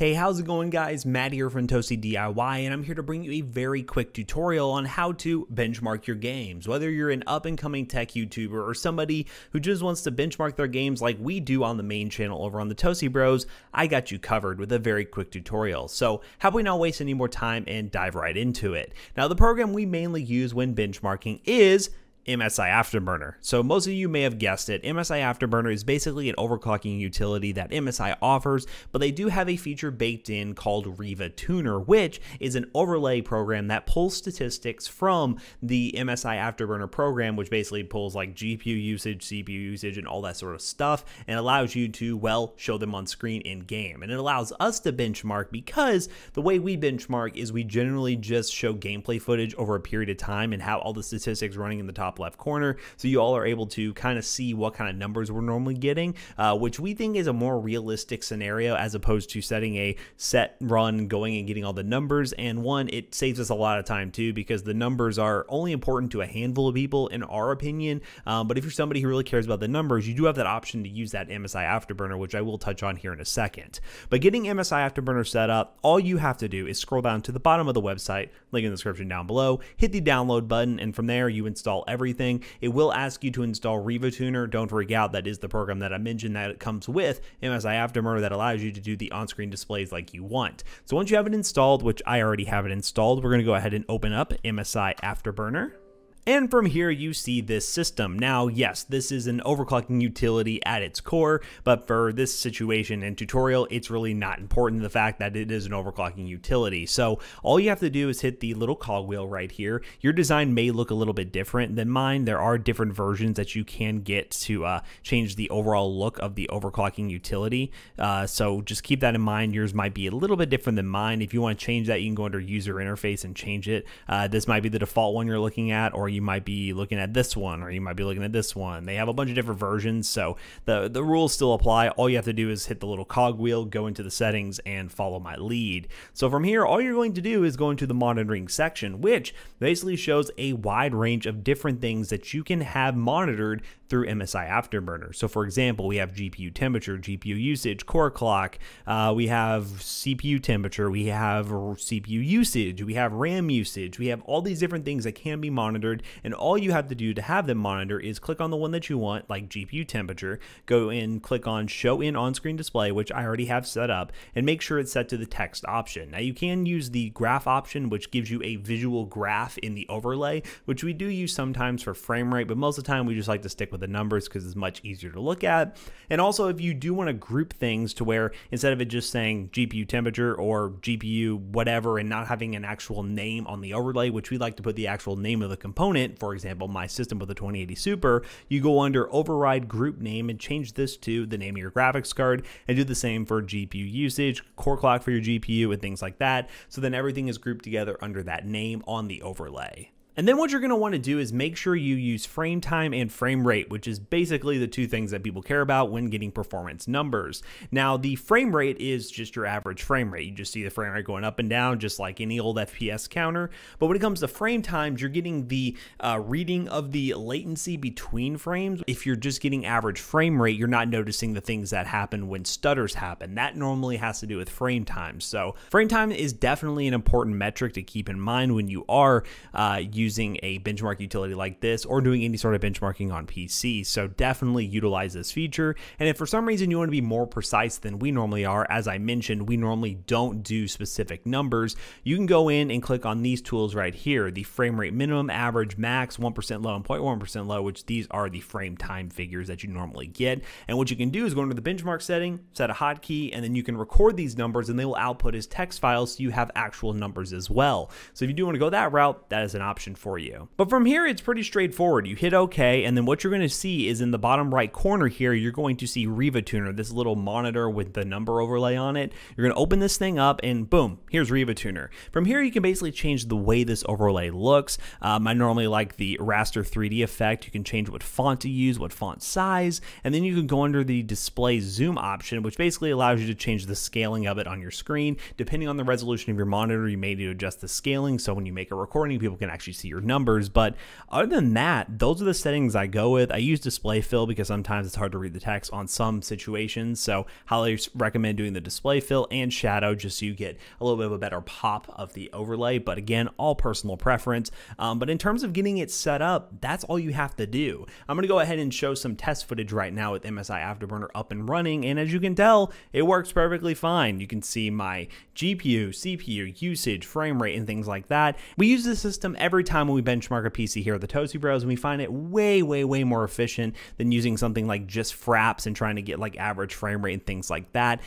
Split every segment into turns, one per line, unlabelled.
Hey, how's it going, guys? Matt here from Toasty DIY, and I'm here to bring you a very quick tutorial on how to benchmark your games. Whether you're an up-and-coming tech YouTuber or somebody who just wants to benchmark their games like we do on the main channel over on the Toasty Bros, I got you covered with a very quick tutorial. So how about we not waste any more time and dive right into it? Now, the program we mainly use when benchmarking is MSI Afterburner. So most of you may have guessed it. MSI Afterburner is basically an overclocking utility that MSI offers, but they do have a feature baked in called Riva Tuner, which is an overlay program that pulls statistics from the MSI Afterburner program, which basically pulls like GPU usage, CPU usage, and all that sort of stuff, and allows you to, well, show them on screen in game. And it allows us to benchmark because the way we benchmark is we generally just show gameplay footage over a period of time and have all the statistics running in the top left corner, so you all are able to kind of see what kind of numbers we're normally getting, which we think is a more realistic scenario as opposed to setting a set run, going and getting all the numbers. And one, it saves us a lot of time too, because the numbers are only important to a handful of people in our opinion, but if you're somebody who really cares about the numbers, you do have that option to use that MSI Afterburner, which I will touch on here in a second. But getting MSI Afterburner set up, all you have to do is scroll down to the bottom of the website, link in the description down below, hit the download button, and from there you install everything. It will ask you to install Riva Tuner. Don't freak out, that is the program that I mentioned that it comes with MSI Afterburner that allows you to do the on-screen displays like you want. So once you have it installed, which I already have it installed, we're going to go ahead and open up MSI Afterburner. And from here, you see this system. Now, yes, this is an overclocking utility at its core, but for this situation and tutorial, it's really not important, the fact that it is an overclocking utility. So all you have to do is hit the little cogwheel right here. Your design may look a little bit different than mine. There are different versions that you can get to change the overall look of the overclocking utility. So just keep that in mind. Yours might be a little bit different than mine. If you want to change that, you can go under user interface and change it. This might be the default one you're looking at, or you might be looking at this one, or you might be looking at this one. They have a bunch of different versions, so the rules still apply. All you have to do is hit the little cogwheel, go into the settings, and follow my lead. So from here, all you're going to do is go into the monitoring section, which basically shows a wide range of different things that you can have monitored through MSI Afterburner. So for example, we have GPU temperature, GPU usage, core clock, we have CPU temperature, we have CPU usage, we have RAM usage, we have all these different things that can be monitored, and all you have to do to have them monitor is click on the one that you want, like GPU temperature, go in, click on show in on-screen display, which I already have set up, and make sure it's set to the text option. Now you can use the graph option, which gives you a visual graph in the overlay, which we do use sometimes for frame rate, but most of the time we just like to stick with the numbers because it's much easier to look at. And also, if you do want to group things to where instead of it just saying GPU temperature or GPU whatever and not having an actual name on the overlay, which we like to put the actual name of the component, for example, my system with a 2080 Super, you go under override group name and change this to the name of your graphics card, and do the same for GPU usage, core clock for your GPU, and things like that. So then everything is grouped together under that name on the overlay. And then what you're going to want to do is make sure you use frame time and frame rate, which is basically the two things that people care about when getting performance numbers. Now, the frame rate is just your average frame rate. You just see the frame rate going up and down, just like any old FPS counter. But when it comes to frame times, you're getting the reading of the latency between frames. If you're just getting average frame rate, you're not noticing the things that happen when stutters happen. That normally has to do with frame time. So frame time is definitely an important metric to keep in mind when you are using a benchmark utility like this or doing any sort of benchmarking on PC. So definitely utilize this feature. And if for some reason you want to be more precise than we normally are, as I mentioned, we normally don't do specific numbers, you can go in and click on these tools right here, the frame rate minimum, average, max, 1% low, and 0.1% low, which these are the frame time figures that you normally get. And what you can do is go into the benchmark setting, set a hotkey, and then you can record these numbers and they will output as text files so you have actual numbers as well. So if you do want to go that route, that is an option for you. But from here, it's pretty straightforward. You hit OK, and then what you're going to see is in the bottom right corner here, you're going to see Riva Tuner, this little monitor with the number overlay on it. You're going to open this thing up, and boom, here's Riva Tuner. From here, you can basically change the way this overlay looks. I normally like the raster 3D effect. You can change what font to use, what font size, and then you can go under the display zoom option, which basically allows you to change the scaling of it on your screen. Depending on the resolution of your monitor, you may need to adjust the scaling, so when you make a recording, people can actually see your numbers. But other than that, those are the settings I go with. I use display fill because sometimes it's hard to read the text on some situations, so highly recommend doing the display fill and shadow just so you get a little bit of a better pop of the overlay. But again, all personal preference. But in terms of getting it set up, that's all you have to do. I'm going to go ahead and show some test footage right now with MSI Afterburner up and running, and as you can tell, it works perfectly fine. You can see my GPU, CPU, usage, frame rate, and things like that. We use this system every time when we benchmark a PC here at the Toasty Bros, and we find it way more efficient than using something like just Fraps and trying to get like average frame rate and things like that.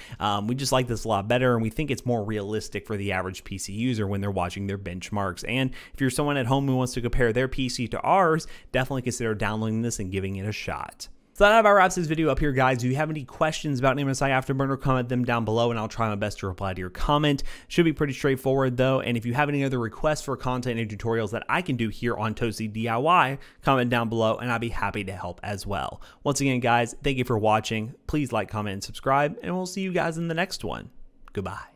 We just like this a lot better, and we think it's more realistic for the average PC user when they're watching their benchmarks. And if you're someone at home who wants to compare their PC to ours, definitely consider downloading this and giving it a shot. So that about wraps this video up here, guys. If you have any questions about MSI Afterburner, comment them down below and I'll try my best to reply to your comment. Should be pretty straightforward though. And if you have any other requests for content and tutorials that I can do here on Toasty DIY, comment down below and I'll be happy to help as well. Once again, guys, thank you for watching. Please like, comment, and subscribe, and we'll see you guys in the next one. Goodbye.